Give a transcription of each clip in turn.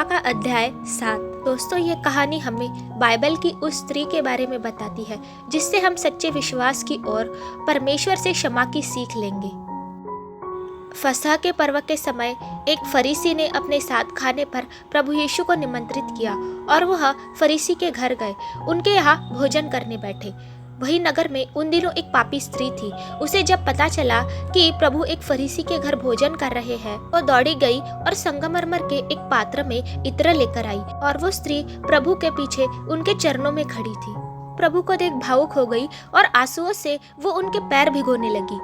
लूका का अध्याय 7। दोस्तों, ये कहानी हमें बाइबल की उस स्त्री के बारे में बताती है जिससे हम सच्चे विश्वास की ओर परमेश्वर से क्षमा की सीख लेंगे। फसह के पर्व के समय एक फरीसी ने अपने साथ खाने पर प्रभु यीशु को निमंत्रित किया और वह फरीसी के घर गए, उनके यहाँ भोजन करने बैठे। वही नगर में उन दिनों एक पापी स्त्री थी। उसे जब पता चला कि प्रभु एक फरीसी के घर भोजन कर रहे हैं, वो दौड़ी गई और संगमरमर के एक पात्र में इत्र लेकर आई और वो स्त्री प्रभु के पीछे उनके चरणों में खड़ी थी। प्रभु को देख भावुक हो गई और आंसुओं से वो उनके पैर भिगोने लगी।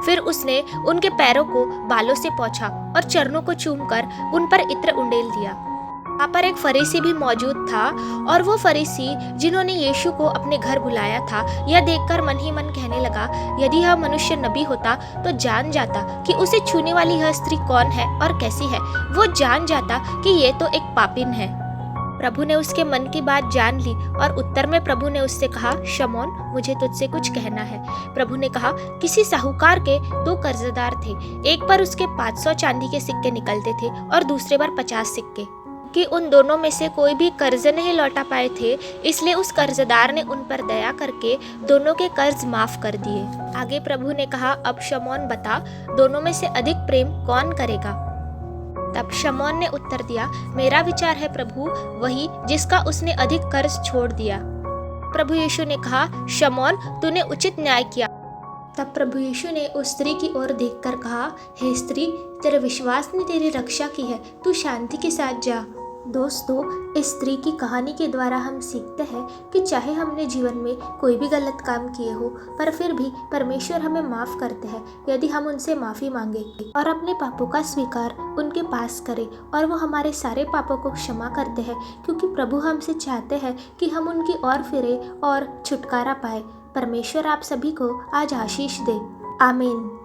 फिर उसने उनके पैरों को बालों से पोंछा और चरणों को चूमकर उन पर इत्र उंडेल दिया। वहाँ पर एक फरीसी भी मौजूद था और वो फरीसी जिन्होंने यीशु को अपने घर बुलाया था, यह देखकर मन ही मन कहने लगा, यदि यह मनुष्य नबी होता तो जान जाता कि उसे छूने वाली यह स्त्री कौन है और कैसी है। वो जान जाता कि ये तो एक पापिन है। प्रभु ने उसके मन की बात जान ली और उत्तर में प्रभु ने उससे कहा, शमौन, मुझे तुझसे कुछ कहना है। प्रभु ने कहा, किसी साहूकार के 2 कर्जदार थे। एक पर उसके 500 चांदी के सिक्के निकलते थे और दूसरे पर 50 सिक्के। कि उन दोनों में से कोई भी कर्ज नहीं लौटा पाए थे, इसलिए उस कर्जदार ने उन पर दया करके दोनों के कर्ज माफ कर दिए। आगे प्रभु ने कहा, अब शमौन बता, दोनों में से अधिक प्रेम कौन करेगा? तब शमौन ने उत्तर दिया, मेरा विचार है प्रभु, वही जिसका उसने अधिक कर्ज छोड़ दिया। प्रभु यीशु ने कहा, शमौन, तूने उचित न्याय किया। तब प्रभु यीशु ने उस स्त्री की ओर देखकर कहा, हे स्त्री, तेरे विश्वास ने तेरी रक्षा की है, तू शांति के साथ जा। दोस्तों, इस स्त्री की कहानी के द्वारा हम सीखते हैं कि चाहे हमने जीवन में कोई भी गलत काम किए हो, पर फिर भी परमेश्वर हमें माफ़ करते हैं यदि हम उनसे माफ़ी मांगे और अपने पापों का स्वीकार उनके पास करें, और वो हमारे सारे पापों को क्षमा करते हैं, क्योंकि प्रभु हमसे चाहते हैं कि हम उनकी ओर फिरें और छुटकारा पाए। परमेश्वर आप सभी को आज आशीष दे। आमीन।